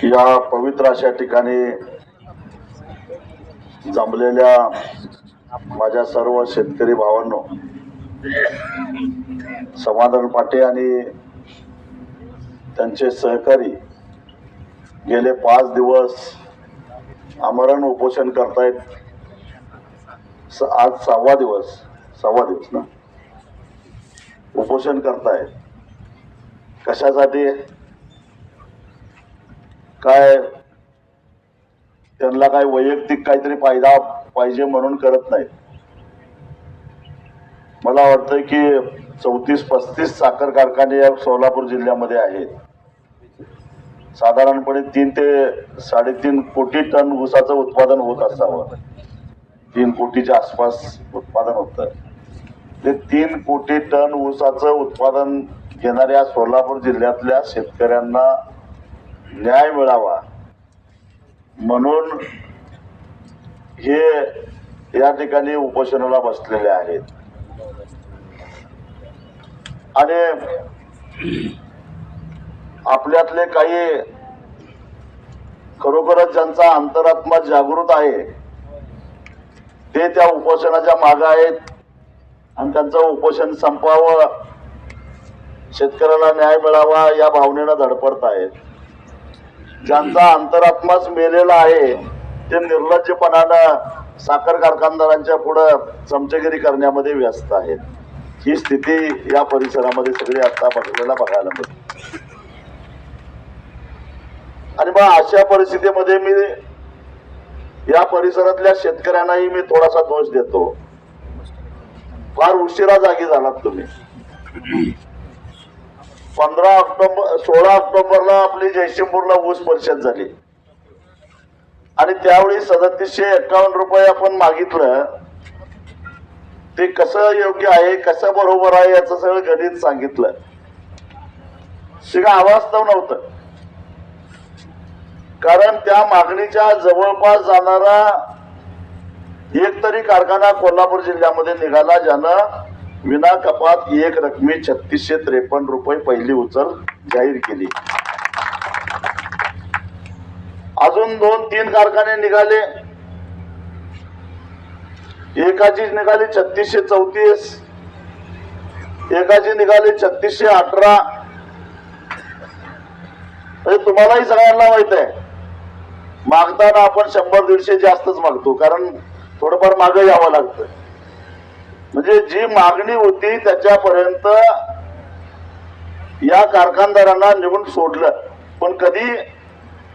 या पवित्र अशा ठिकाणी जमलेल्या माझ्या सर्व शेतकरी भावांनो, समाधान पाटे आणि त्यांचे सहकारी गेले 5 दिवस आमरण उपोषण करतायत. आज सहावा दिवस ना उपोषण करतायत. कशासाठी? काय त्यांना काय वैयक्तिक काहीतरी फायदा पाहिजे म्हणून करत नाहीत. मला वाटतं की 34-35 साखर कारखाने या सोलापूर जिल्ह्यामध्ये आहेत. साधारणपणे 3 ते 3.5 कोटी टन ऊसाचं उत्पादन होत असावं. 3 कोटीच्या आसपास उत्पादन होतं. ते 3 कोटी टन ऊसाचं उत्पादन घेणाऱ्या सोलापूर जिल्ह्यातल्या शेतकऱ्यांना न्याय मिळावा म्हणून हे या ठिकाणी उपोषणाला बसलेले आहेत. आणि आपल्यातले काही खरोखरच ज्यांचा अंतरात्मा जागृत आहे ते त्या उपोषणाच्या मागे आहेत आणि त्यांचं उपोषण संपवावं, शेतकऱ्याला न्याय मिळावा या भावनेनं धडपडत आहेत. ज्यांचा अंतरात्माच मेलेला आहे ते निर्लज्जपणानं साखर कारखानदारांच्या पुढे चमचगिरी करण्यामध्ये व्यस्त आहेत. ही स्थिती या परिसरामध्ये सगळी आता बघायला मिळते. आणि मग अशा परिस्थितीमध्ये मी या परिसरातल्या शेतकऱ्यांनाही मी थोडासा दोष देतो. फार उशिरा जागी झालात तुम्ही. 16 ऑक्टोबरला आपली जयसिंगपूरला ऊस परिषद झाली आणि त्यावेळी 3751 रुपये आपण मागितलं. ते कसं योग्य आहे, कसं बरोबर आहे याचं सगळं गणित सांगितलं. शिगा अवास्तव नव्हतं. कारण त्या मागणीच्या जवळपास जाणारा एक तरी कारखाना कोल्हापूर जिल्ह्यामध्ये निघाला ज्यानं विना कपात एक रकमी 3653 रुपये पहिली उचल जाहीर केली. अजून 2-3 कारखाने निघाले. एकाची निघाली 3634, एकाची निघाली 3618. तुम्हालाही सगळ्यांना माहित आहे मागताना आपण 100-150 जास्तच मागतो, कारण थोडंफार मागे यावं लागतं. म्हणजे जी मागणी होती त्याच्यापर्यंत या कारखानदारांना निवडून सोडलं. पण कधी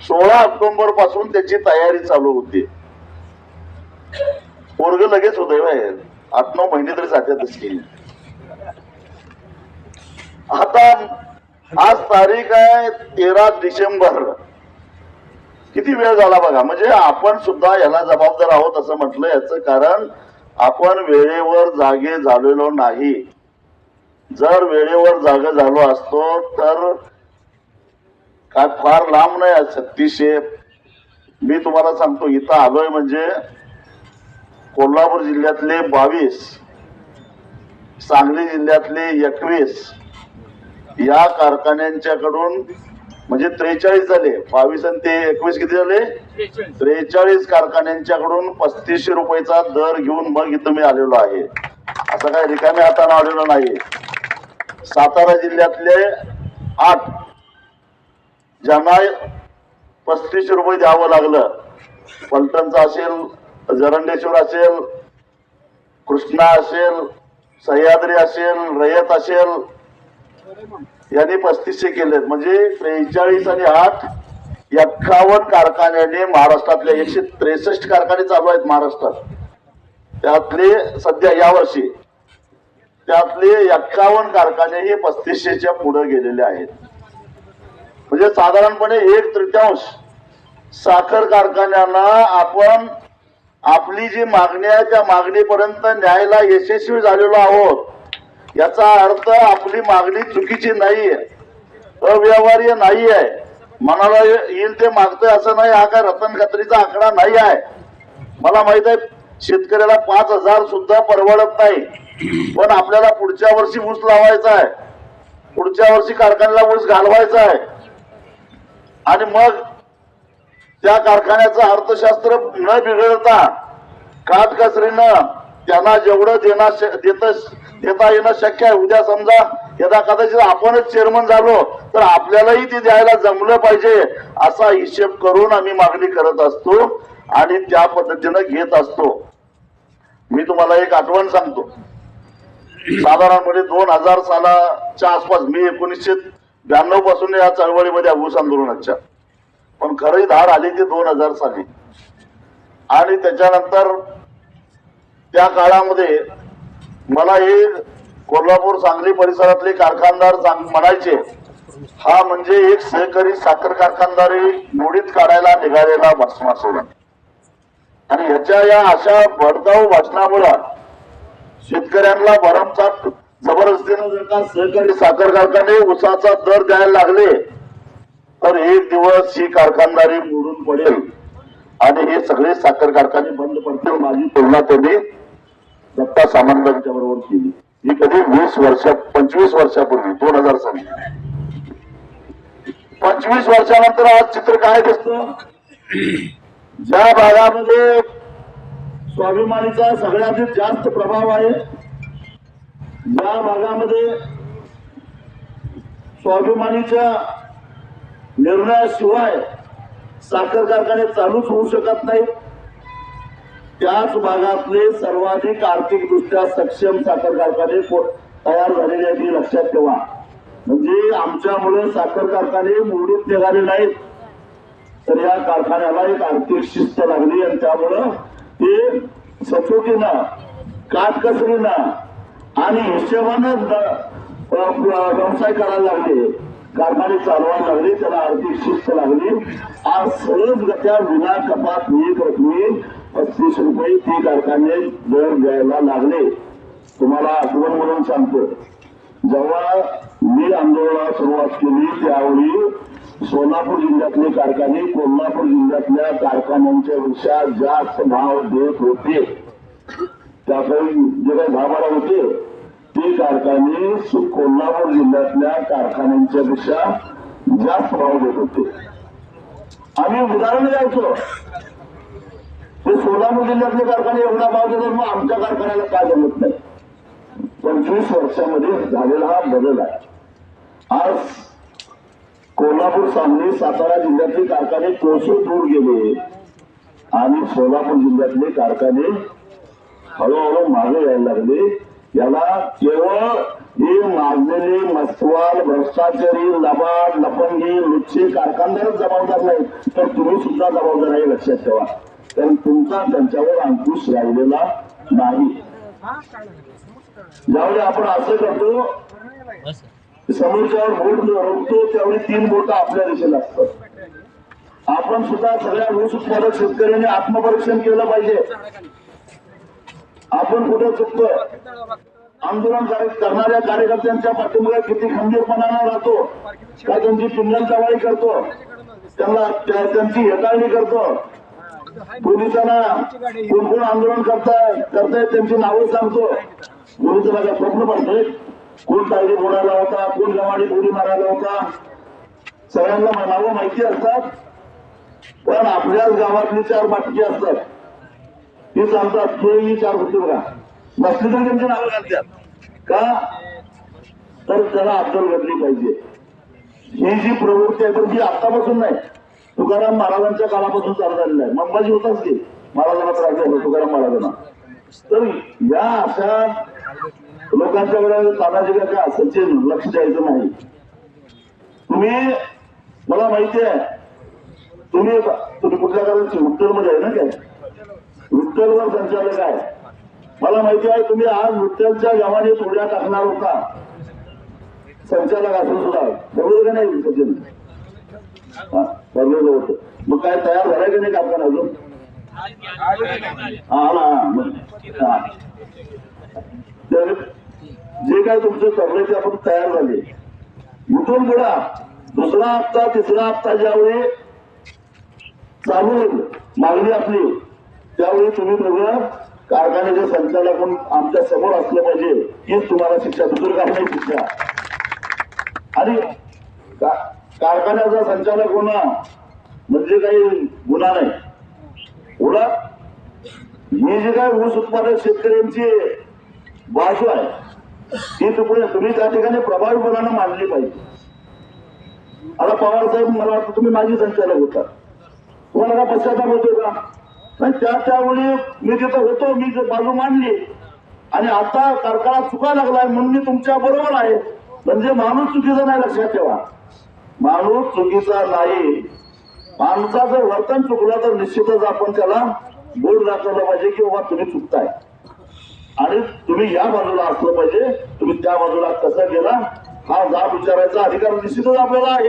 16 ऑक्टोबर पासून त्याची तयारी चालू होती. पोरग लगेच होतंय बाहेर, 8-9 महिने तरी जात्यातच की. आता आज तारीख आहे 13 डिसेंबर. किती वेळ झाला बघा. म्हणजे आपण सुद्धा याला जबाबदार आहोत असं म्हटलं. याचं कारण आपण वेळेवर जागे झालेलो नाही. जर वेळेवर जागे झालो असतो तर काय फार लांब नाही. 3600 मी तुम्हाला सांगतो. इथं आलोय म्हणजे कोल्हापूर जिल्ह्यातले 22, सांगली जिल्ह्यातले 21 या कारखान्यांच्याकडून म्हणजे 43 झाले. 22 आणि ते 21 किती झाले? 43 कारखान्यांच्याकडून 3500 रुपयाचा दर घेऊन मग इथं मी आलेलो आहे. असं काय रिकाम्या हाताने आलेलो नाही. सातारा जिल्ह्यातले 8 ज्यांना 3500 रुपये द्यावं लागलं. पलटणचा असेल, जरंडेश्वर असेल, कृष्णा असेल, सह्याद्री असेल, रयत असेल, यांनी 3500 केले. म्हणजे 43 आणि 8 51 कारखान्याने महाराष्ट्रातल्या 163 कारखाने चालू आहेत महाराष्ट्रात. त्यातले सध्या यावर्षी त्यातले 51 कारखाने हे 3500च्या पुढे गेलेले आहेत. म्हणजे साधारणपणे 1/3 साखर कारखान्यांना आपण आपली जी मागणी आहे त्या मागणीपर्यंत न्यायला यशस्वी झालेलो आहोत. याचा अर्थ आपली मागणी चुकीची नाहीये, अव्यवहार्य नाही आहे. मनाला येईल ते मागतोय असं नाही. हा काय रतन खत्रीचा आकडा नाही आहे. मला माहित आहे शेतकऱ्याला 5000 सुद्धा परवडत नाही. पण आपल्याला पुढच्या वर्षी ऊस लावायचा आहे. पुढच्या वर्षी कारखान्याला ऊस घालवायचा आहे आणि मग त्या कारखान्याचं अर्थशास्त्र न बिघडता काटकसरीनं त्यांना जेवढं देता येणं शक्य आहे. उद्या समजा यदा कदाचित आपणच चेअरमन झालो तर आपल्यालाही ते द्यायला जमलं पाहिजे असा हिशेब करून आम्ही मागणी करत असतो आणि त्या पद्धतीनं घेत असतो. मी तुम्हाला एक आठवण सांगतो. साधारणपणे 2000 सालाच्या आसपास, मी 1992 पासून या चळवळीमध्ये ऊस आंदोलनाच्या, पण खरी धार आली ती 2000 साली. आणि त्याच्यानंतर त्या काळामध्ये मला हे कोल्हापूर सांगली परिसरातले कारखानदार म्हणायचे, हा म्हणजे एक सहकारी साखर कारखानदारी मोडीत काढायला निघालेला भस्मासुर. आणि ह्याच्या या अशा भडकाऊ भाषणामुळे शेतकऱ्यांना भरमसाठ जबरदस्तीनं जर का सहकारी साखर कारखाने ऊसाचा दर द्यायला लागले तर एक दिवस ही कारखानदारी मोडून पडेल आणि हे सगळे साखर कारखाने बंद पडतील. माझी तुलना त्यांनी दत्ता सामंतांच्या बरोबर केली. ही कधी 25 वर्षापूर्वी 2000 साली. 25 वर्षानंतर आज चित्र काय दिसतं? ज्या भागामध्ये स्वाभिमानीचा सगळ्यात जास्त प्रभाव आहे, ज्या भागामध्ये स्वाभिमानीच्या निर्णयाशिवाय साखर कारखाने चालूच होऊ शकत नाहीत, त्याच भागातले सर्वाधिक आर्थिकदृष्ट्या सक्षम साखर कारखाने तयार झालेले आहेत, हे लक्षात ठेवा. म्हणजे आमच्यामुळे साखर कारखाने मोडीत निघाले नाहीत, तर या कारखान्याला एक आर्थिक शिस्त लागली आणि त्यामुळं ते सचोटीनं, काटकसरीनं आणि हिशेबानं व्यवसाय करायला लागले, कारखाने चालवायला लागले, त्याला आर्थिक शिस्त लागली. आज सहजगत्या विना कपात एक रकमी 35 रुपये ते कारखाने दर द्यायला लागले. तुम्हाला आठवण म्हणून सांगतो, जेव्हा मी आंदोलनाला सुरुवात केली त्यावेळी सोलापूर जिल्ह्यातले कारखाने कोल्हापूर जिल्ह्यातल्या कारखान्यांच्या पेक्षा जास्त भाव देत होते. त्यापैकी जे काही 10-12 होते ते कारखाने कोल्हापूर जिल्ह्यातल्या कारखान्यांच्या पेक्षा जास्त भाव देत होते. आम्ही उदाहरण द्यायचो, ते सोलापूर जिल्ह्यातले कारखाने एवढा भाव देतात, मग आमच्या कारखान्याला काय जमत नाही. 25 वर्षामध्ये झालेला हा बदल आहे. आज कोल्हापूर, सांगली, सातारा जिल्ह्यातले कारखाने कोसळून दूर गेले आणि सोलापूर जिल्ह्यातले कारखाने हळूहळू मागे यायला लागले. याला केवळ हे माजलेले मस्तवाल, भ्रष्टाचारी, लबाड, लफंगी, लुच्चे कारखानदारच जबाबदार नाही, तर तुम्ही सुद्धा जबाबदार आहे, लक्षात ठेवा. कारण तुमचा त्यांच्यावर अंकुश राहिलेला नाही. ज्यावेळी आपण असं करतो, समोरच्यावर बोट रोखतो, त्यावेळी 3 बोट आपल्या दिशेला असतात. आपण सुद्धा सगळ्या ऊस उत्पादक शेतकऱ्यांनी आत्मपरीक्षण केलं पाहिजे. आपण कुठे चुकतोय? आंदोलन करणाऱ्या कार्यकर्त्यांच्या पाठीमागे किती खंबीरपणाने राहतो का? त्यांची पिंगल चवाळी करतो, त्यांची हेटाळणी करतो. पोलिसांना कोण कोण आंदोलन करतायत त्यांची नावं सांगतो. पोलिसाला काय स्वप्न पडतंय? कोण तायडी बोलायला होता, कोण गवाडी गोळी मारायला होता, सगळ्यांना नावं माहिती असतात. पण आपल्याच गावातली 4 बाटकी असतात, ती सांगतात तोही 4 होती बघा, नसली तर त्यांची नावं घालतात का? तर त्याला अद्दल घडली पाहिजे. ही जी प्रवृत्ती आहे पण ती आतापासून नाही, तुकाराम महाराजांच्या काळापासून चालू झालेलं आहे. मंबाजी होताच की महाराजांना त्रास झाला तुकाराम महाराजांना. तर या अशा लोकांच्याकडे तानाजी काय सचिन लक्ष द्यायचं नाही. मला माहिती आहे तुम्ही कुठल्या करायची विठ्ठलमध्ये आहे ना, काय विठ्ठलवर संचालक आहे. मला माहिती आहे तुम्ही आज विठ्ठलच्या गावाने तोड्या टाकणार होता, संचालक असून सुद्धा बरोबर का नाही सचिन? ठरलेलं होतं. मग काय तयार झालाय का नाही कारखाना अजून? तर जे काय तुमचं ठरलंय ते आपण तयार झाले. इथून पुढा 2रा हप्ता 3रा हप्ता ज्यावेळी चालू होईल मागणी आपली, त्यावेळी तुम्ही सगळं कारखान्याचे संचालक म्हणून आमच्या समोर असलं पाहिजे. हीच तुम्हाला शिक्षा, दुसरं काही नाही शिक्षा. आणि कारखान्याचा संचालक होणं म्हणजे काही गुन्हा नाही. उलट ही जी काय ऊस उत्पादक शेतकऱ्यांची बाजू आहे ती तुम्ही त्या ठिकाणी प्रभावीपणाने मांडली पाहिजे. आता पवार साहेब, मला वाटतं तुम्ही माझी संचालक होता, तुम्हाला का पश्चाताप होतो का? नाही, त्यावेळी मी तिथं होतो, मी बाजू मांडली आणि आता कारखाना चुका लागलाय म्हणून मी तुमच्या बरोबर आहे. म्हणजे माणूस चुकीचा नाही, लक्षात ठेवा, माणूस चुकीचा नाही. माणसाचं वर्तन चुकलं तर निश्चितच आपण त्याला बोर्ड दाखवलं पाहिजे की बाबा तुम्ही चुकताय आणि तुम्ही या बाजूला असलं पाहिजे, तुम्ही त्या बाजूला कसं गेला हा जाब विचारायचा अधिकार निश्चितच आपल्याला आहे.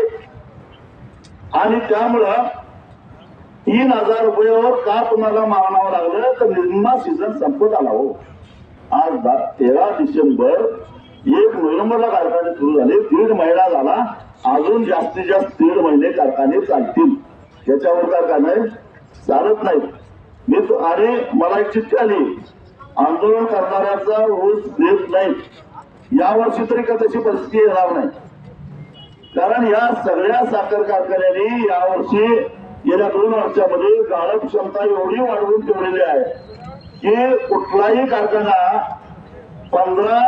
आणि त्यामुळं 3,000 रुपयावर का तुम्हाला मागणावं लागलं तर निम्मा सीझन संपत आला हो. आज 13 डिसेंबर 1 नोव्हेंबरला कारखाने सुरू झाले, 1.5 महिना झाला, अजून जास्तीत जास्त 1.5 महिने कारखाने चालतील, त्याच्यावर कारखाने चालत नाहीत. मी आणि मला एक चिठ्ठी आली, आंदोलन करणाऱ्याचा ऊस देत नाहीत. यावर्षी तरी का तशी परिस्थिती येणार नाही, कारण या सगळ्या साखर कारखान्यांनी यावर्षी गेल्या 2 वर्षामध्ये गाळप क्षमता एवढी वाढवून ठेवलेली आहे की कुठलाही कारखाना 15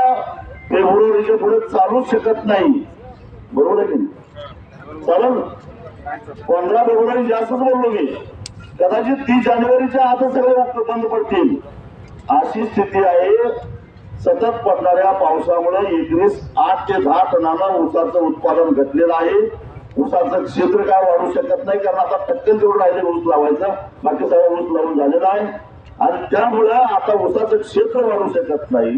फेब्रुवारीच्या पुढे चालूच शकत नाही. बरोबर आहे की चालेल? 15 फेब्रुवारी जास्तच बोललो मी, कदाचित 30 जानेवारीच्या आतच सगळे बंद पडतील अशी स्थिती आहे. सतत पडणाऱ्या पावसामुळे एकरी 8 ते 10 टनानं ऊसाचं उत्पादन घटलेलं आहे. ऊसाचं क्षेत्र काय वाढू शकत नाही, कारण आता टक्कल तेवढं राहिले ऊस लावायचं, बाकी सगळं ऊस लावून झालेला आहे आणि त्यामुळं आता ऊसाचं क्षेत्र वाढू शकत नाही.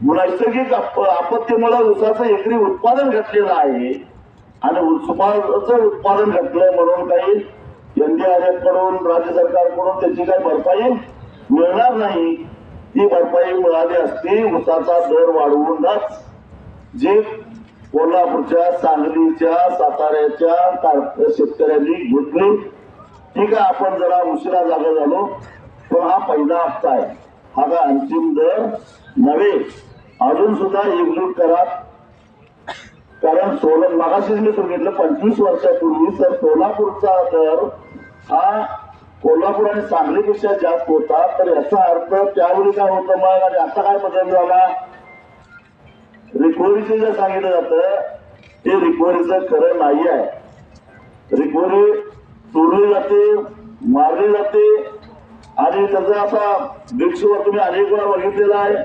नैसर्गिक आपत्तीमुळे ऊसाचं एकरी उत्पादन घटलेलं आहे आणि ऊसाचं उत्पादन घटलंय म्हणून काही NDRF कडून राज्य सरकारकडून त्याची काही भरपाई मिळणार नाही. ती भरपाई मिळाली असती ऊसाचा दर वाढवूनच, जे कोल्हापूरच्या, सांगलीच्या, साताऱ्याच्या शेतकऱ्यांनी घेतली. ठीक आहे, आपण जरा उशिरा जागा झालो, पण हा पहिला हप्ता आहे, हा काय अंतिम दर नव्हे. अजून सुद्धा एकजूट करा, कारण मगाशीच मी सांगितलं 25 वर्षापूर्वी तर सोलापूरचा दर हा कोल्हापूर आणि सांगलीपेक्षा जास्त होता. तर याचा अर्थ त्यावेळी काय होतं मग आणि आता काय बदल झाला? रिकव्हरीचे जे सांगितलं जातं ते रिकव्हरीचं खरं नाही आहे. रिकव्हरी चोरली जाते, मारली जाते आणि त्याचं आता ब्रिक्सवर तुम्ही अनेक वेळा बघितलेला आहे,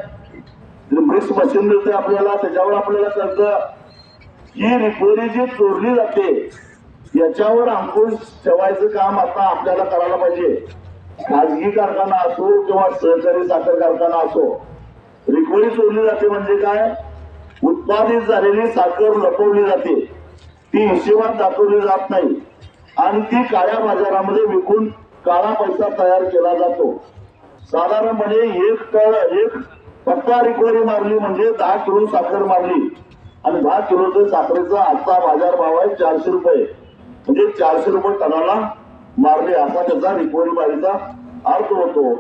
ब्रिक्स मशीन मिळते आपल्याला, त्याच्यावर आपल्याला कळतं की रिकव्हरी जी चोरली जाते याच्यावर अंकुश ठेवायचं काम आता आपल्याला करायला पाहिजे. खाजगी कारखाना असो किंवा सहकारी साखर कारखाना असो, रिकव्हरी चोरली जाते म्हणजे काय? उत्पादित झालेली साखर लपवली जाते, ती हिशेबात दाखवली जात नाही आणि ती काळ्या बाजारामध्ये विकून काळा पैसा तयार केला जातो. साधारणपणे एक पट्टा रिकव्हरी मारली म्हणजे 10 किलो साखर मारली आणि 10 किलोचं साखरेचा आजचा बाजार भाव आहे 400 रुपये, म्हणजे 400 रुपये टनाला मारले असा त्याचा रिकव्हरी बारीचा अर्थ होतो.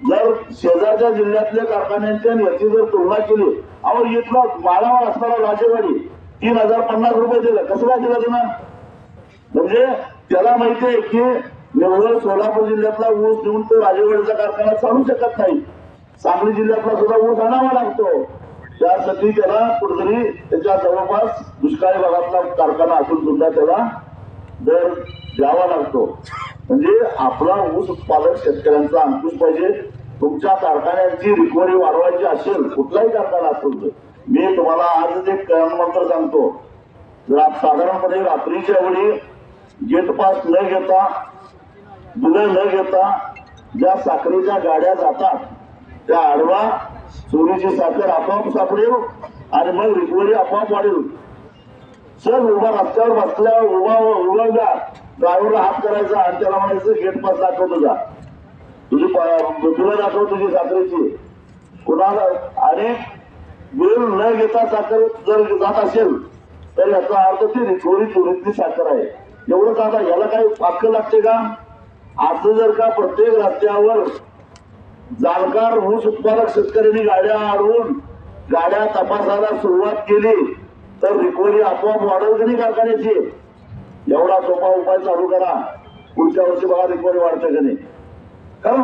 जर शेजारच्या जिल्ह्यातल्या कारखान्यांच्या याची जर तुलना केली, अहो इथला माळावर असणारा राजेवाडी 3,050 रुपये दिलं, कसं काय दिलं त्यांना? म्हणजे त्याला माहिती आहे की निव्वळ सोलापूर जिल्ह्यातला ऊस देऊन तो राजेवाडीचा कारखाना चालू शकत नाही, सांगली जिल्ह्यातला सुद्धा ऊस आणावा लागतो. त्यासाठी त्याला कुठेतरी त्याच्या जवळपास दुष्काळी भागातला कारखाना असून सुद्धा त्याला दर द्यावा लागतो. म्हणजे आपला ऊस उत्पादक शेतकऱ्यांचा अंकुश पाहिजे. तुमच्या कारखान्यांची रिकव्हरी वाढवायची असेल, कुठलाही कारखाना असेल, मी तुम्हाला आजच एक मंत्र सांगतो. साधारणपणे रात्रीच्या वेळी गेट पास न घेता, बिलं न घेता ज्या साखरेच्या गाड्या जातात त्या आडवा चोरीची साखर आपोआप सापडेल आणि मग रिकव्हरी आपोआप वाढेल. सर उभा रस्त्यावर बसल्यावर उभा ड्रायव्हरला हात करायचा आणि त्याला म्हणायचं गेट पास दाखव तुझा, तुला दाखव तुझी साखरेची कुणाला, आणि बिल न घेता साखर जर जात असेल तर याचा अर्थ ती रिकव्हरी चोरीतली साखर आहे. एवढंच. आता याला काही अक्कल लागते का? असं जर का प्रत्येक रस्त्यावर जाणकार ऊस उत्पादक शेतकऱ्यांनी गाड्या अडवून गाड्या तपासायला सुरुवात केली तर रिकव्हरी आपोआप वाढेल की नाही कारखान्याची. एवढा सोपा उपाय चालू करा, पुढच्या वर्षी बघा रिकव्हरी वाढते की नाही. कारण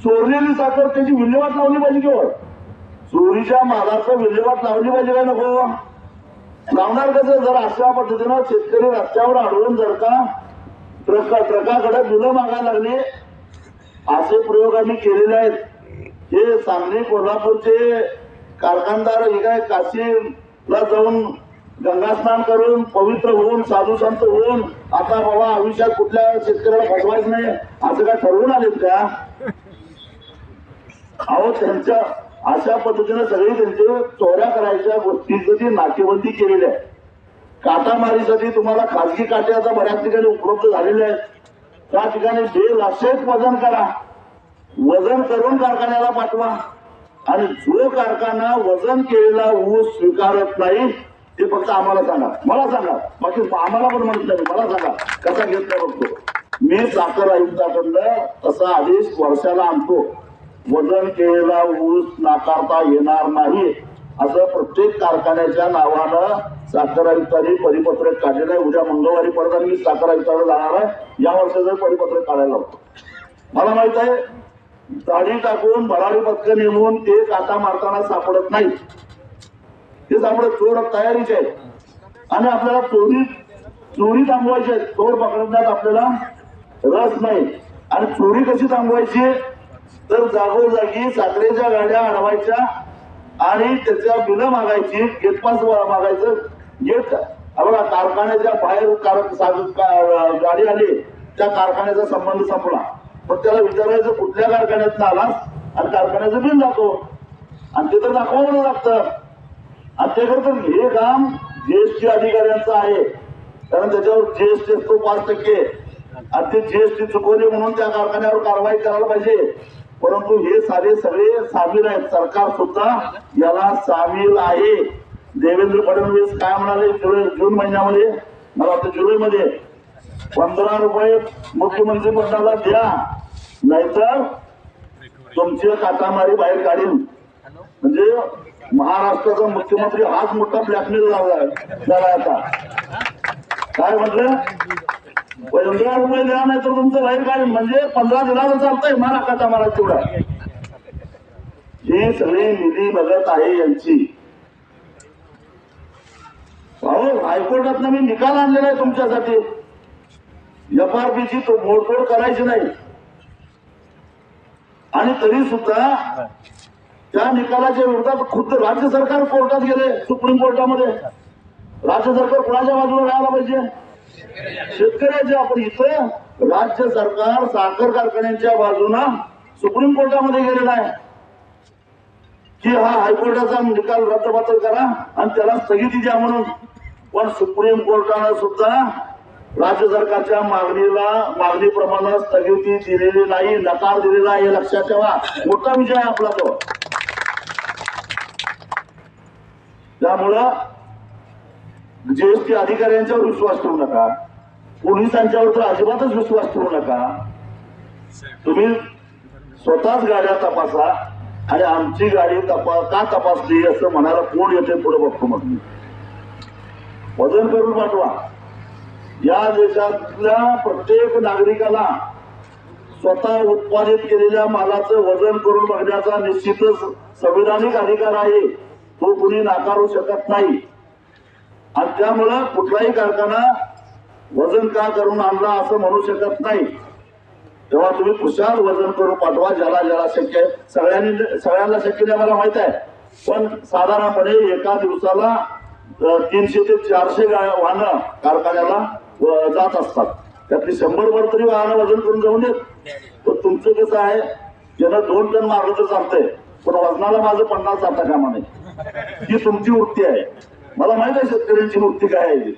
चोरलेली साखर त्याची विल्हेवाट लावली पाहिजे किंवा चोरीच्या मालाचं विल्हेवाट लावली पाहिजे काय नको. लावणार कसं, जर अशा पद्धतीनं शेतकरी रस्त्यावर अडवून जर का ट्रकाकडे बिलं मागायला लागले, असे प्रयोग आम्ही केलेले आहेत. हे सांगली कोल्हापूरचे कारखानदार हे काय काशीला जाऊन गंगास्नान करून पवित्र होऊन साधू संत होऊन आता बाबा आयुष्यात कुठल्या शेतकऱ्याला फसवायचं नाही असं काय ठरवून आलेत का. अहो त्यांच्या अशा पद्धतीने सगळी त्यांचे चोऱ्या करायच्या गोष्टीची नाकेबंदी केलेली आहे. काटामारीसाठी तुम्हाला खाजगी काटे आता बऱ्याच ठिकाणी उपलब्ध झालेले आहेत. त्या ठिकाणी बेलाशेत वजन करा, वजन करून कारखान्याला पाठवा. आणि जो कारखाना वजन केलेला ऊस स्वीकारत नाही ते फक्त आम्हाला सांगा, मला सांगा, बाकी आम्हाला पण म्हणत नाही, मला सांगा कसा घेतला बघतो. मी साखर आयुक्ताकडनं तसा आदेश वर्षाला आणतो. वजन केलेला ऊस नाकारता येणार नाही असं प्रत्येक कारखान्याच्या नावानं साखर आयुक्तांनी परिपत्रक काढलेलं आहे. उद्या मंगळवारी परत मी साखर आयुक्ताकडे जाणार आहे. या वर्षाचं परिपत्रक काढायला लावतो. मला माहित आहे दाढी टाकून भरारी पथकं नेमून ते काटा मारताना सापडत नाही. ते सापडत चोर तयारीचे आहे आणि आपल्याला चोरी थांबवायची आहे. चोर पकडण्यात आपल्याला रस नाही. आणि चोरी कशी थांबवायची तर जागोजागी साखरेच्या गाड्या अडवायच्या आणि त्याच्या बिलं मागायची, गेटपास मागायचं. गेट बघा कारखान्याच्या बाहेर गाडी आली त्या कारखान्याचा संबंध संपला. मग त्याला विचारायचं कुठल्या कारखान्यात आलास आणि कारखान्याचं बिल दाखव आणि ते तर दाखवावं लागतं. आणि ते खरं हे काम जीएसटी अधिकाऱ्यांचं आहे कारण त्याच्यावर जीएसटी असतो 5% आणि ते जीएसटी चुकवले म्हणून त्या कारखान्यावर कारवाई करायला पाहिजे. परंतु हे सारे सगळे सामील आहेत. सरकार सुद्धा याला सामील आहे. देवेंद्र फडणवीस काय म्हणाले जून महिन्यामध्ये, मला वाटतं जुलैमध्ये 15 रुपये मुख्यमंत्री पदाला द्या नाहीतर तुमची काटामारी बाहेर काढील. म्हणजे महाराष्ट्राचा मुख्यमंत्री हाच मोठा ब्लॅकमेल झाला आता. काय म्हटलं 15 रुपये द्या नाही तर तुमचं बाहेर काढेल. म्हणजे 15 दिला तर चालतंय मारा काटामारा तेवढा. ही सगळी निधी बघत आहे यांची. हायकोर्टात मी निकाल आणलेला आहे तुमच्यासाठी. FRPची मोडतोड करायची नाही आणि तरी सुद्धा त्या निकालाच्या विरोधात खुद्द राज्य सरकार कोर्टात गेले, सुप्रीम कोर्टामध्ये. राज्य सरकार कोणाच्या बाजूला राहायला पाहिजे, शेतकऱ्याच्या. आपण इथं राज्य सरकार साखर कारखान्यांच्या बाजूला सुप्रीम कोर्टामध्ये गेलेला आहे की हा हायकोर्टाचा निकाल रद्दबातल करा आणि त्याला स्थगिती द्या म्हणून. पण सुप्रीम कोर्टानं सुद्धा राज्य सरकारच्या मागणीप्रमाणे स्थगिती दिलेली नाही, नकार दिलेला आहे. लक्षात ठेवा, मोठा विषय आहे आपला तो. त्यामुळं जीएसटी अधिकाऱ्यांच्यावर विश्वास ठेवू नका, पोलिसांच्यावर तर अजिबातच विश्वास ठेवू नका. तुम्ही स्वतःच गाड्या तपासा आणि आमची गाडी का तपासली असं म्हणायला कोण येते पुढे बघतो. मग वजन करून पाठवा. या देशातल्या प्रत्येक नागरिकाला स्वतः उत्पादित केलेल्या मालाचं वजन करून बघण्याचा निश्चितच संविधानिक अधिकार आहे. तो कुणी नाकारू शकत नाही. आणि त्यामुळं कुठलाही कारखाना वजन का करून आणला असं म्हणू शकत नाही. तेव्हा तुम्ही कुशाल वजन करून पाठवा ज्याला ज्याला शक्य आहे. सगळ्यांना शक्य नाही मला माहित आहे. पण साधारणपणे एका दिवसाला 300 ते 400 वाहनं कारखान्याला जात असतात. त्यातली 100 तरी वाहनं वजन करून जाऊन देत. पण तुमचं कसं आहे, ज्यानं 2 टन मारलं तर चालतंय पण वजनाला माझं 50 जाता कामा नाही. ही तुमची वृत्ती आहे. मला माहित आहे शेतकऱ्यांची वृत्ती काय आहे.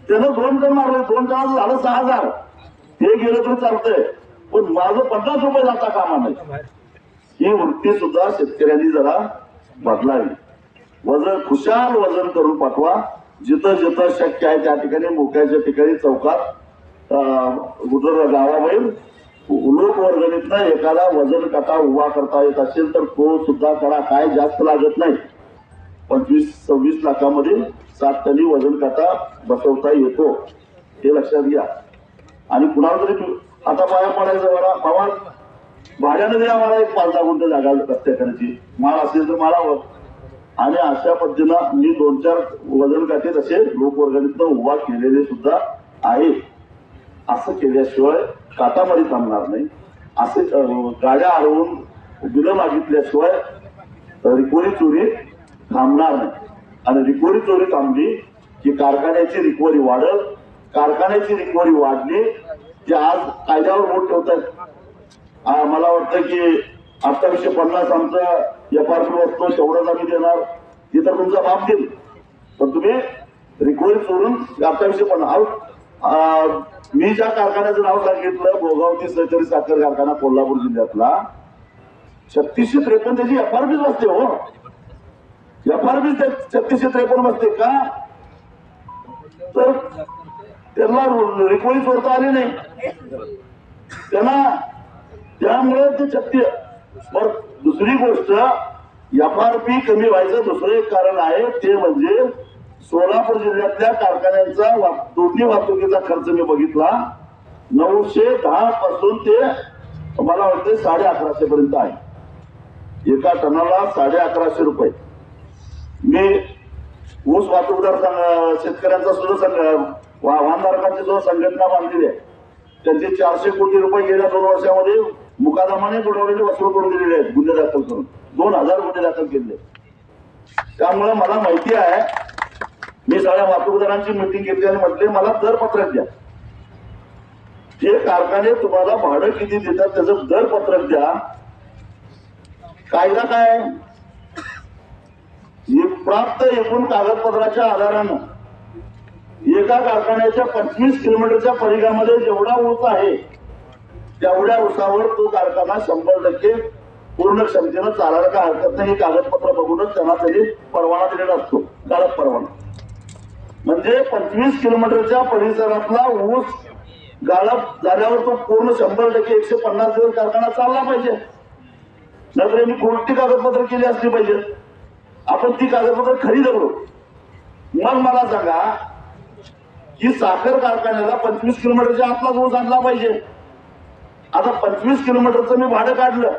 त्यानं 2 टन मारलं, 2 टनाचं झालं 6000, हे गेलं तर चालतंय पण माझं 50 रुपये जाता कामा नाही. ही वृत्ती सुद्धा शेतकऱ्यांनी जरा बदलावी. वजन खुशाल वजन करून पाठवा. जिथं जिथं शक्य आहे त्या ठिकाणी, मोक्याच्या ठिकाणी, चौकात, गावाबाहेर लोकवर्गणीतनं एखादा वजन काटा उभा करता येत असेल तर तो सुद्धा करा. काय जास्त लागत नाही. 25-26 लाखामध्ये 7 टनी वजन काटा बसवता येतो, हे लक्षात घ्या. आणि कुणाला तरी आता पाया पडायचं, मला बाबा भाड्याने द्या मला एक 5-10 गुंठ जागा रस्त्याकडची, माल असेल तर मालावर. आणि अशा पद्धतीनं मी 2-4 वजन काटे तसे लोकवर्गणीतनं उभा केलेले सुद्धा आहे. असं केल्याशिवाय काटामध्ये थांबणार नाही. असे गाड्या अडवून बिलं मागितल्याशिवाय रिकव्हरी चोरी थांबणार नाही. आणि रिकव्हरी चोरी थांबली की कारखान्याची रिकव्हरी वाढल. कारखान्याची रिकव्हरी वाढली की आज कायद्यावर बोट ठेवतात. मला वाटतं की 2850 आमचा FRP वस्तू तेवढंच आम्ही देणार, तिथं तुमचा बाप देईल, पण तुम्ही रिकव्हरी चोरून 2850. मी ज्या कारखान्याचं नाव सांगितलं भोगावती सहकारी साखर कारखाना कोल्हापूर जिल्ह्यातला, 3653 त्याची FRP बसते. हो, FRP 3653 बसते का? तर त्यांना रिकव्हरी चोरता आली नाही त्यांना, त्यामुळे ते 36. बर, दुसरी गोष्ट FRP कमी व्हायचं दुसरं एक कारण आहे, ते म्हणजे सोलापूर जिल्ह्यातल्या कारखान्यांचा दोन्ही वाहतुकीचा खर्च मी बघितला, 910 पासून ते मला वाटते 1150 पर्यंत आहे. एका टनाला 1150 रुपये. मी ऊस वाहतूकदार शेतकऱ्यांचा सुद्धा वाहनधारकांची जो संघटना बांधलेली आहे, त्यांचे 400 कोटी रुपये गेल्या 2 वर्षामध्ये मुकादमाने बुडवलेले वसूल करून दिलेले आहेत, गुन्हे दाखल करून 2000 गुन्हे दाखल केले. त्यामुळे मला माहिती आहे. मी सगळ्या वाहतूकदारांची मिटिंग घेतली आणि म्हटले मला दरपत्रक द्या. जे कारखाने तुम्हाला भाडं किती देतात त्याचं दरपत्रक द्या. कायदा काय? प्राप्त एकूण कागदपत्राच्या आधारानं एका कारखान्याच्या 25 किलोमीटरच्या परिघामध्ये जेवढा ऊस आहे तेवढ्या ऊसावर तो कारखाना 100% पूर्ण क्षमतेनं चालायला काय हरकत नाही. कागदपत्र बघूनच त्यांना तरी परवाना दिलेला असतो, गाळप परवाना. म्हणजे 25 किलोमीटरच्या परिसरातला ऊस गाळप झाल्यावर तो पूर्ण 100% 150 दिवस कारखाना चालला पाहिजे. नंतर यांनी कोणती कागदपत्र केली असली पाहिजे, आपण ती कागदपत्र खरी धरू. मग मला सांगा की साखर कारखान्याला 25 किलोमीटरच्या आतलाच ऊस आणला पाहिजे. आता 25 किलोमीटरचं मी भाडं काढलं,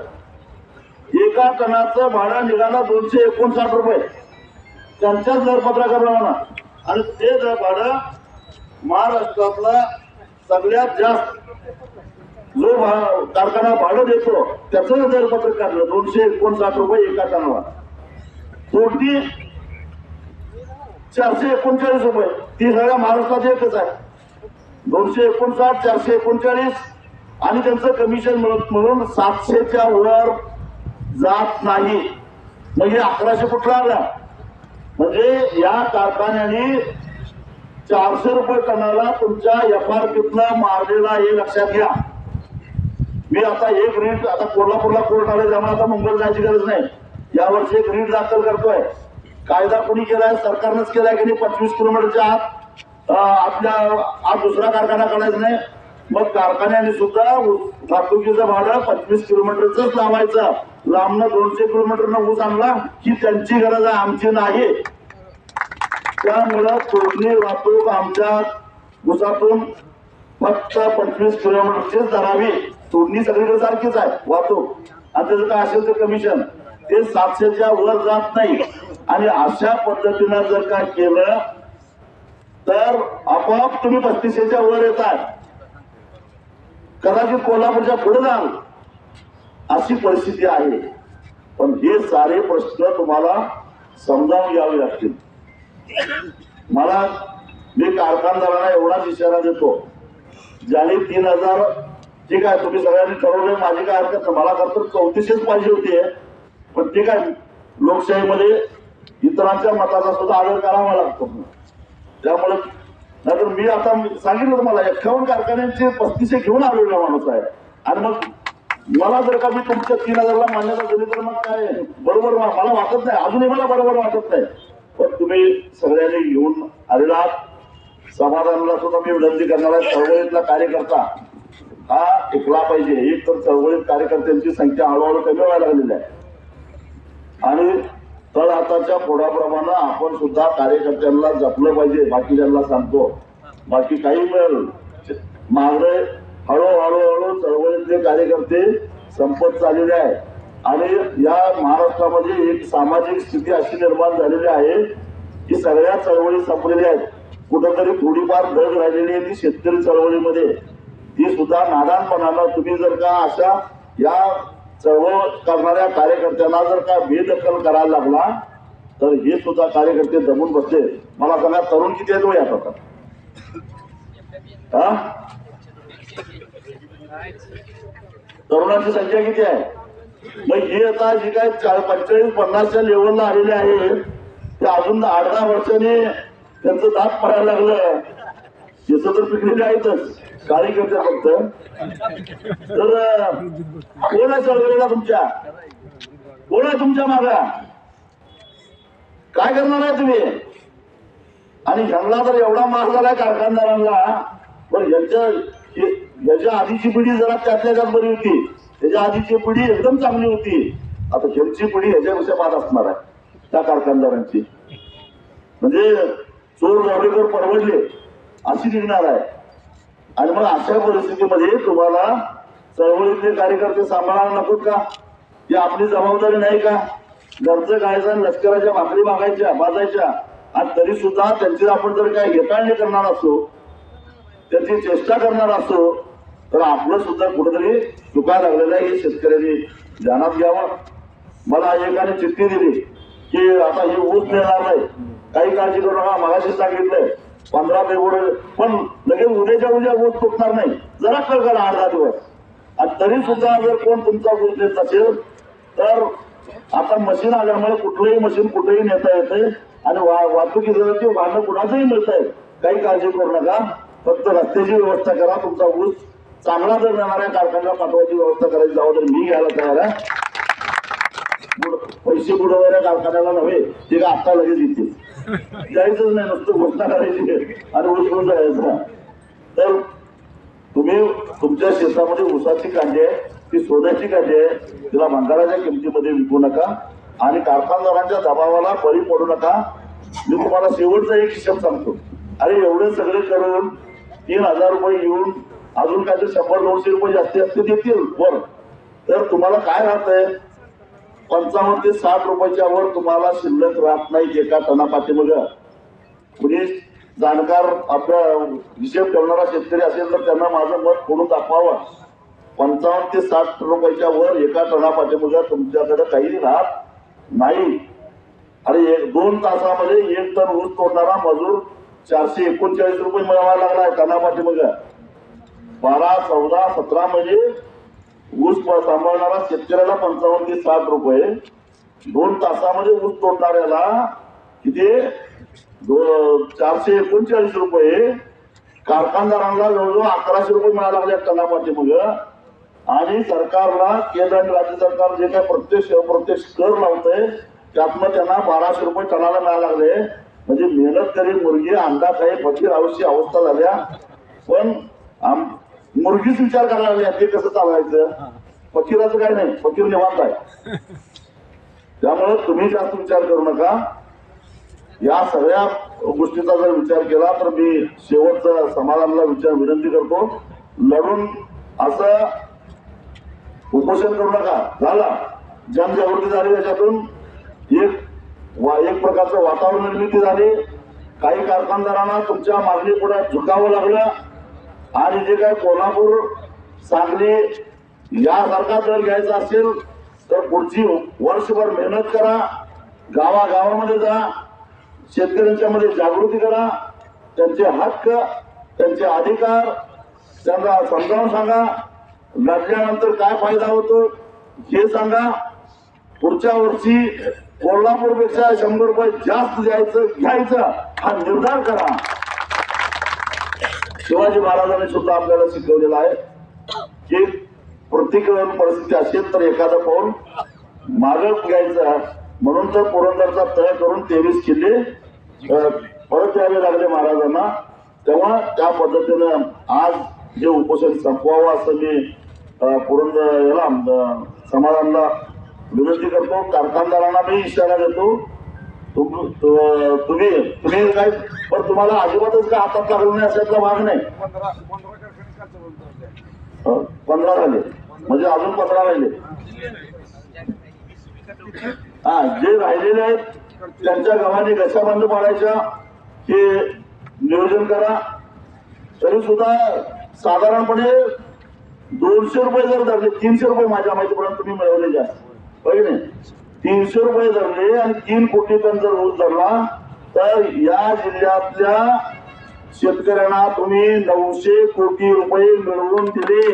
एका टनाचं भाडं निघाला 259 रुपये त्यांच्याच दरपत्रकाप्रमाणे. आणि ते भाडं महाराष्ट्रातला सगळ्यात जास्त जो कारखाना भाडं देतो त्याचं दरपत्रक काढलं 259 रुपये एका टनाला. तोटी 439 रुपये. ती सगळ्या महाराष्ट्रात एकच आहे. 259, 439 आणि त्यांचं कमिशन म्हणून 700च्या वर जात नाही. म्हणजे 1100 कुठला आला? म्हणजे या कारखान्याने 400 रुपये टनाला तुमच्या FRPतनं मारलेला हे लक्षात घ्या. मी आता एक रीट, आता कोल्हापूरला कोर्ट आले त्यामुळे आता मुंबईला जायची गरज नाही. यावर्षी एक रीट दाखल करतोय. कायदा कोणी केलाय? सरकारनंच केलाय की 25 किलोमीटरच्या आत आपल्या आज दुसरा कारखाना काढायचा नाही. मग कारखान्याने सुद्धा वाहतुकीचं भाडं 25 किलोमीटरच लावायचं. लांबनं 200 किलोमीटरनं ऊस आणला ही त्यांची गरज आहे, आमची नाही. त्यामुळं तोडणी वाहतूक आमच्या ऊसातून फक्त 25 किलोमीटरचीच धरावी. तोडणी सगळीकडे सारखीच आहे वाहतूक, आणि त्याचं काय असेल ते कमिशन ते 700च्या वर जात नाही. आणि अशा पद्धतीनं जर काय केलं तर आपोआप तुम्ही 3500च्या वर येतात. कदाचित कोल्हापूरच्या पुढे जाल अशी परिस्थिती आहे. पण हे सारे प्रश्न तुम्हाला समजावून घ्यावे लागतील. मी कारखानदारांना एवढाच इशारा देतो, ज्याने 3000 ठीक आहे तुम्ही सगळ्यांनी ठरवलंय, माझी काय हरकत नाही. मला खरं तर 34च पाहिजे होती, पण ठीक आहे लोकशाहीमध्ये इतरांच्या मताचा सुद्धा आदर करावा लागतो. त्यामुळे नाहीतर मी आता सांगितलं तुम्हाला 51 कारखान्यांचे 35 घेऊन आलेला माणूस आहे. आणि मग मला जर का मी तुमच्या 3000ला मान्यता दिली तर मग काय बरोबर मला वाटत नाही, अजूनही मला बरोबर वाटत नाही. पण तुम्ही सगळ्यांनी घेऊन आलेला समाधानाला सुद्धा मी विनंती करणार आहे. चळवळीतला कार्यकर्ता हा टिकला पाहिजे. एक तर चळवळीत कार्यकर्त्यांची संख्या हळूहळू कमी व्हायला लागलेली आहे. आणि तर आताच्या फोडाप्रमाणे आपण सुद्धा कार्यकर्त्यांना जपलं पाहिजे. बाकीच्यांना सांगतो, बाकी काही मिळेल मागणे हळूहळू चळवळीतले कार्यकर्ते संपत चाललेले आहे आणि या महाराष्ट्रामध्ये एक सामाजिक स्थिती अशी निर्माण झालेली आहे की सगळ्या चळवळी संपलेल्या आहेत. कुठंतरी थोडीफार ढग राहिलेली आहे ती शेतकरी चळवळीमध्ये, ती सुद्धा नादानपणानं तुम्ही जर का अशा या चळवळ करणाऱ्या कार्यकर्त्यांना जर का बेदखल करायला लागला तर हे सुद्धा कार्यकर्ते दमून बसले. मला सांगा तरुण किती आहेत यात आता? तरुणांची संख्या किती आहे? मग हे आता जे काय 45-50च्या लेवलला आलेले आहे ते अजून 8-10 वर्षांनी त्यांचं दात पडायला लागलं. केस तर पिकलेले आहेतच कार्यकर्ते फक्त. तर कोण आहे चळवळीला तुमच्या? कोण आहे तुमच्या मागा? काय करणार आहे तुम्ही? आणि ह्यांना तर एवढा मार झालाय कारखानदारांना. पण याच्या आधीची पिढी जरा त्यातल्या त्यात बरी होती, त्याच्या आधीची पिढी एकदम चांगली होती. आता ह्यांची पिढी ह्याच्यापेक्षा बाद असणार आहे त्या कारखानदारांची. म्हणजे चोर जावडेकर परवडले अशी निघणार आहे. आणि मग अशा परिस्थितीमध्ये तुम्हाला चळवळीतले कार्यकर्ते सांभाळायला नको का? ही आपली जबाबदारी नाही का? घरचं खायचं, लष्कराच्या भाकरी मागायच्या बाजायच्या, आणि तरी सुद्धा त्यांची आपण जर काय हेटाळणी करणार असो, त्यांची चेष्टा करणार असो, तर आपलं सुद्धा कुठेतरी चुकायला लागलेलं आहे. हे शेतकऱ्यांनी ध्यानात घ्यावं. मला एकाने चिठ्ठी दिली की आता हे ऊस मिळणार नाही, काही काळजी करू नका. मगाशी सांगितलंय 15 फेब्रुवारी, पण लगेच उद्याच्या उद्या ऊस तुटणार नाही, जरा कळ करा 8-10 दिवस. आणि तरी सुद्धा जर कोण तुमचा ऊस देत असेल तर आता मशीन आल्यामुळे कुठलंही मशीन कुठेही नेता येते आणि वाहतुकीसाठी वाहनं कुणाचंही मिळत आहे. काही काळजी करू नका, फक्त रस्त्याची व्यवस्था करा. तुमचा ऊस चांगला जर जाणाऱ्या कारखान्याला पाठवायची व्यवस्था करायची जबाबदारी मी घ्यायला तयार आहे. पैसे बुडवणाऱ्या कारखान्याला नव्हे, ते का आत्ता लगेच येतील. जायचंच नाही, नुसतं घोषणा करायची आणि ऊस घेऊन जायचा. तर तुम्ही तुमच्या शेतामध्ये ऊसाची कांडी आहे, ती सोन्याची कांडी आहे, तिला भंगाराच्या किमतीमध्ये विकू नका आणि कारखानदारांच्या दबावाला बळी पडू नका. मी तुम्हाला शेवटचा एक हिशोब सांगतो. अरे एवढे सगळे करून 3000 रुपये येऊन अजून काहीतरी 100-200 रुपये जास्तीत जास्त देतील वर, तर तुम्हाला काय राहतंय? 55 ते 60 रुपयाच्या वर तुम्हाला शिल्लक राहत नाही एका टनापाठीमागं. कुणी जाणकार आपला हिशेब ठेवणारा शेतकरी असेल तर त्यांना माझं मत फोडून दाखवावं. 55 ते 60 रुपयाच्या वर एका टनापाठीमागं तुमच्याकडे काही राहत नाही. आणि 2 तासामध्ये 1 टन ऊस तोडणारा मजूर 439 रुपये मिळवायला लागलाय टनापाठीमागं. 12, 14, 17 म्हणजे ऊस सांभाळणारा शेतकऱ्याला 55 ते 60 रुपये, 2 तासामध्ये ऊस तोडणाऱ्याला किती 439 रुपये, कारखानदारांना जवळजवळ 1100 रुपये मिळायला लागले टनापाठीमागं. आणि सरकारला केंद्र आणि राज्य सरकार जे काय प्रत्यक्ष अप्रत्यक्ष कर लावतंय त्यातनं त्यांना 1200 रुपये टनाला मिळायला लागले. म्हणजे मेहनत करी मुलगी अंडा काही फकीर अवश्य अवस्था झाल्या. पण मुलगीच विचार करायला लागल्या ते कसं चालवायचं. फकीराचं काय नाही, फकीर निवांत आहे. त्यामुळे तुम्ही जास्त विचार करू नका. या सगळ्या गोष्टीचा जर विचार केला तर मी शेवटचा समाजाला विनंती करतो, लढून असं उपोषण करू नका. झाला जनजागृती झाली, त्याच्यातून एक प्रकारचं वातावरण निर्मिती झाली. काही कारखानदारांना तुमच्या मागणी पुढे झुकावं लागलं. आणि जे काय कोल्हापूर, सांगली यासारखा दर घ्यायचा असेल तर पुढची वर्षभर मेहनत करा, गावागावामध्ये जा, शेतकऱ्यांच्या मध्ये जागृती करा, त्यांचे हक्क, त्यांचे अधिकार त्यांना समजावून सांगा. लढल्यानंतर काय फायदा होतो हे सांगा. पुढच्या वर्षी कोल्हापूरपेक्षा 100 रुपये जास्त घ्यायचं हा निर्धार करा. शिवाजी महाराजांनी सुद्धा आपल्याला शिकवलेलं आहे की प्रतिकूल परिस्थिती असेल तर एखादं पाऊल मागं घ्यायचं. म्हणून तर पुरंदरचा तह करून 23 किल्ले परत यावे लागले महाराजांना. तेव्हा त्या पद्धतीनं आज जे उपोषण संपवावं असं मी पुरंदर समाजाला विनंती करतो, कारखानदारांना मी इशारा देतो, तुम्ही काय पण तुम्हाला अजिबातच काय हातात लागलं नाही अशातला भाग नाही. 15 झाले म्हणजे अजून 15 राहिले. हा, जे राहिलेले आहेत त्यांच्या गावाने कशा बंद पाडायच्या हे नियोजन करा. तरी सुद्धा साधारणपणे 200 रुपये जर धरले, 300 रुपये माझ्या माहितीपर्यंत तुम्ही मिळवले जास्त पाहिजे नाही, 300 रुपये धरले आणि 3 कोटी टन जर ऊस धरला तर या जिल्ह्यातल्या शेतकऱ्यांना तुम्ही 900 कोटी रुपये मिळवून दिले.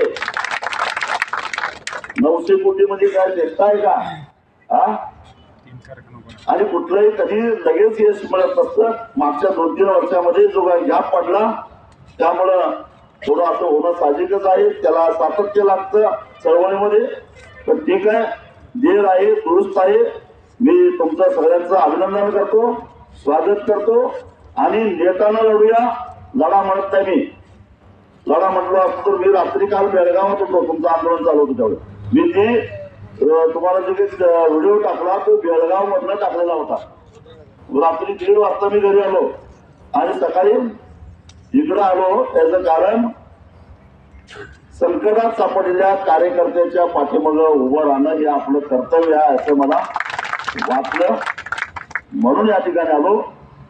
900 कोटी म्हणजे काय देखताय का? हा, आणि कुठलंही कधी लगेच यश मिळत नसतं. मागच्या 2-3 वर्षामध्ये जो गॅप पडला त्यामुळं थोडं असं होणं साहजिकच आहे. त्याला सातत्य लागतं चळवळीमध्ये. पण ठीक आहे, देर आहे दुरुस्त आहे. मी तुमचं सगळ्यांचं अभिनंदन करतो, स्वागत करतो आणि नेटानं लढूया. लढा म्हणत नाही मी, लढा म्हटलो असतो तर मी रात्री काल बेळगावात होतो, तुमचं आंदोलन चालू होतं त्यावेळी. मी ती तुम्हाला जो व्हिडिओ टाकला तो बेळगाव मधनं टाकलेला होता. रात्री 1:30 वाजता मी घरी आलो आणि सकाळी इकडं आलो. त्याचं कारण संकटात सापडलेल्या कार्यकर्त्याच्या पाठीमागं उभं राहणं हे आपलं कर्तव्य आहे असं मला वाटलं, म्हणून या ठिकाणी आलो.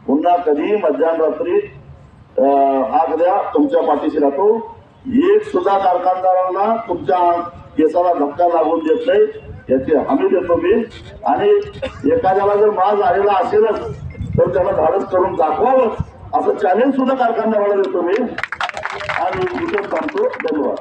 पुन्हा कधी मध्यरात्री हाक द्या, तुमच्या पाठीशी राहतो. एक सुद्धा कारखानदारांना तुमच्या केसाला धक्का लागून देत नाही याची हमी देतो मी. आणि एखाद्याला जर माज आलेला असेलच तर त्याला धाडस करून दाखवावं असं चॅलेंज सुद्धा कारखानदाराला देतो मी. आणि इथं सांगतो. धन्यवाद.